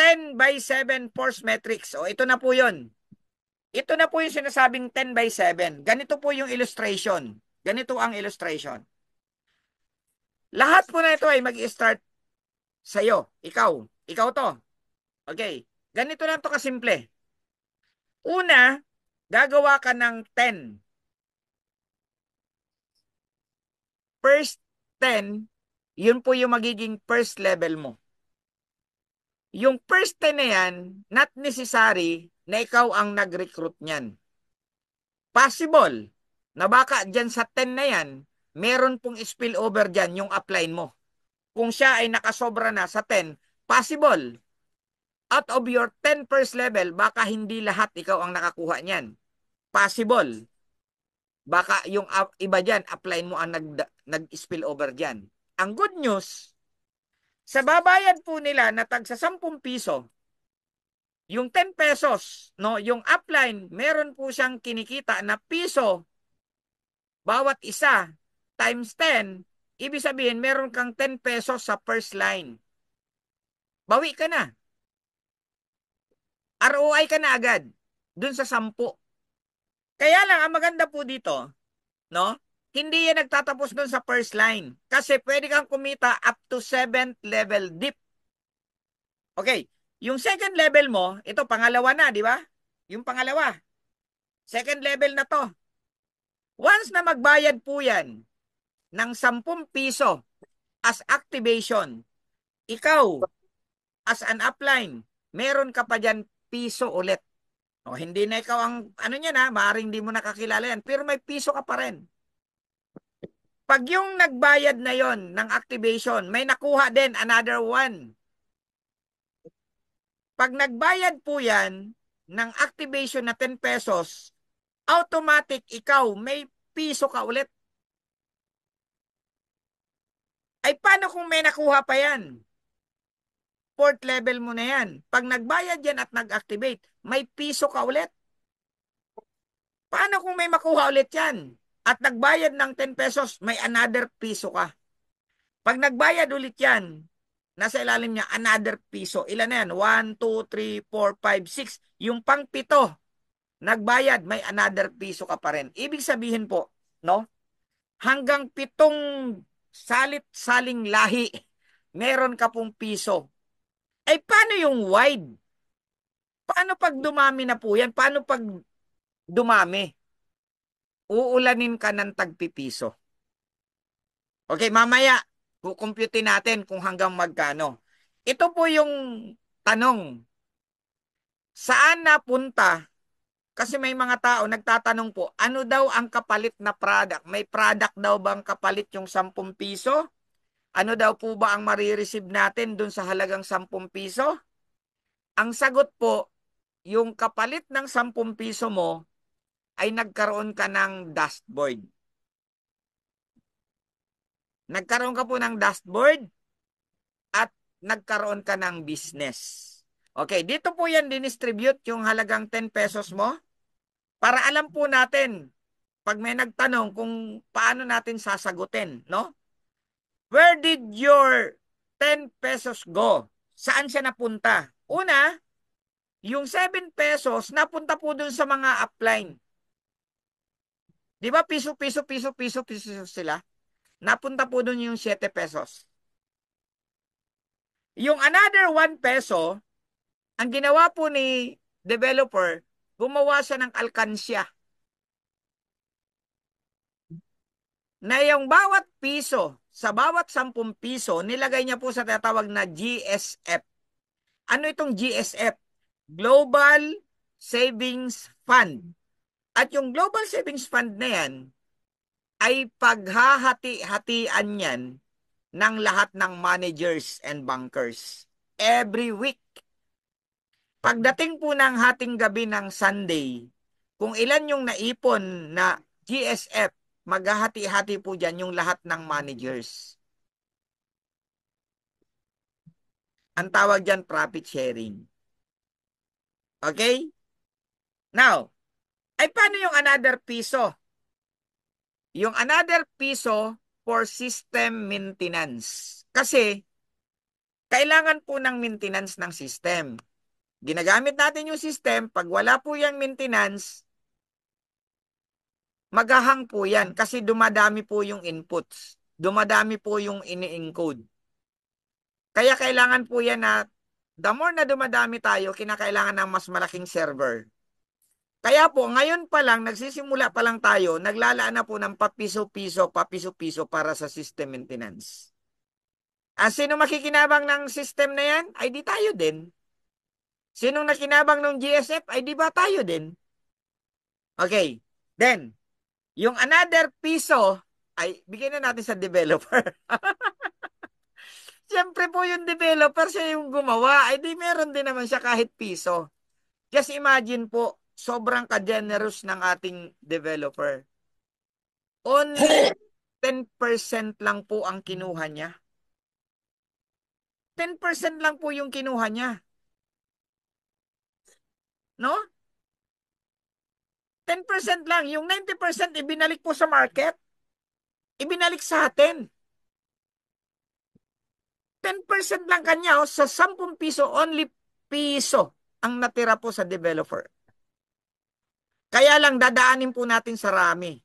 10 by 7 force matrix. O, ito na po yun. Ito na po yung sinasabing 10 by 7. Ganito po yung illustration. Ganito ang illustration. Lahat po na ito ay mag-start sa'yo. Ikaw. Ikaw to. Okay. Ganito lang to kasimple. Una, gagawa ka ng 10. First 10, yun po yung magiging first level mo. Yung first 10 na yan, not necessary na ikaw ang nag-recruit niyan. Possible na baka dyan sa 10 na yan, meron pong spillover dyan yung upline mo. Kung siya ay nakasobra na sa 10, possible. Out of your 10 first level, baka hindi lahat ikaw ang nakakuha niyan. Possible. Baka yung iba dyan, upline mo ang nag-spillover dyan. Ang good news, sa babayad po nila na tag sa 10 piso, yung 10 pesos, no, yung upline, meron po siyang kinikita na piso bawat isa times 10, ibig sabihin meron kang 10 pesos sa first line. Bawi ka na. ROI ka na agad dun sa 10. Kaya lang, ang maganda po dito, no? Hindi yan nagtatapos dun sa first line. Kasi pwede kang kumita up to 7th level dip. Okay. Yung second level mo, ito pangalawa na, di ba? Yung pangalawa. Second level na to. Once na magbayad po yan ng 10 piso as activation, ikaw, as an upline, meron ka pa dyan piso ulit. O, hindi na ikaw ang, ano niya na, maaaring hindi mo nakakilala yan, pero may piso ka pa rin. Pag yung nagbayad na yon ng activation, may nakuha din another one. Pag nagbayad po yan ng activation na 10 pesos, automatic ikaw may piso ka ulit. Ay paano kung may nakuha pa yan? Fourth level mo na yan. Pag nagbayad yan at nag-activate, may piso ka ulit. Paano kung may makuha ulit yan? At nagbayad ng 10 pesos, may another piso ka. Pag nagbayad ulit yan, nasa ilalim niya, another piso. Ilan na yan? 1, 2, 3, 4, 5, 6. Yung pang-pito, nagbayad, may another piso ka pa rin. Ibig sabihin po, no? Hanggang 7 salit-saling lahi, meron ka pong piso. Ay, paano yung wide? Paano pag dumami na po yan? Paano pag dumami? Uulanin ka ng tagpipiso. Okay, mamaya, kukumputin natin kung hanggang magkano. Ito po yung tanong. Saan napunta? Kasi may mga tao nagtatanong po, ano daw ang kapalit na product? May product daw bang kapalit yung 10 piso? Ano daw po ba ang marireceive natin dun sa halagang 10 piso? Ang sagot po, yung kapalit ng 10 piso mo ay nagkaroon ka ng dashboard. Nagkaroon ka po ng dashboard at nagkaroon ka ng business. Okay, dito po yan dinistribute yung halagang 10 pesos mo para alam po natin pag may nagtanong kung paano natin sasagutin, no? Where did your 10 pesos go? Saan siya napunta? Una, yung 7 pesos napunta po dun sa mga upline. Di ba piso, piso, piso, piso, piso sila? Napunta po dun yung 7 pesos. Yung another 1 peso, ang ginawa po ni developer, gumawa siya ng alkansya. Na yung bawat piso, sa bawat 10 piso, nilagay niya po sa tinatawag na GSF. Ano itong GSF? Global Savings Fund. At yung Global Savings Fund na yan, ay paghahati-hatian yan ng lahat ng managers and bankers. Every week. Pagdating po ng hating gabi ng Sunday, kung ilan yung naipon na GSF, maghahati-hati po dyan yung lahat ng managers. Ang tawag dyan, profit sharing. Okay? Now, ay paano yung another piso? Yung another piso for system maintenance. Kasi, Kailangan po ng maintenance ng system. Ginagamit natin yung system, pag wala po yung maintenance, maghahang po yan kasi dumadami po yung inputs. Dumadami po yung ini-encode. Kaya kailangan po yan na the more na dumadami tayo, kinakailangan ng mas malaking server. Kaya po, ngayon pa lang, nagsisimula pa lang tayo, naglalaan na po ng papiso-piso para sa system maintenance. Sino makikinabang ng system na yan? Ay di tayo din. Sinong nakinabang ng GSF? Ay di ba tayo din? Okay. Then, yung another piso, ay bigyan na natin sa developer. Siyempre po yung developer, siya yung gumawa. Ay di meron din naman siya kahit piso. Just imagine po, sobrang ka-generous ng ating developer. Only 10% lang po ang kinuha niya. 10% lang po yung kinuha niya. No? 10% lang. Yung 90% ibinalik po sa market. Ibinalik sa atin. 10% lang kanya, oh, sa 10 piso, only piso ang natira po sa developer. Kaya lang dadaanin po natin sa dami.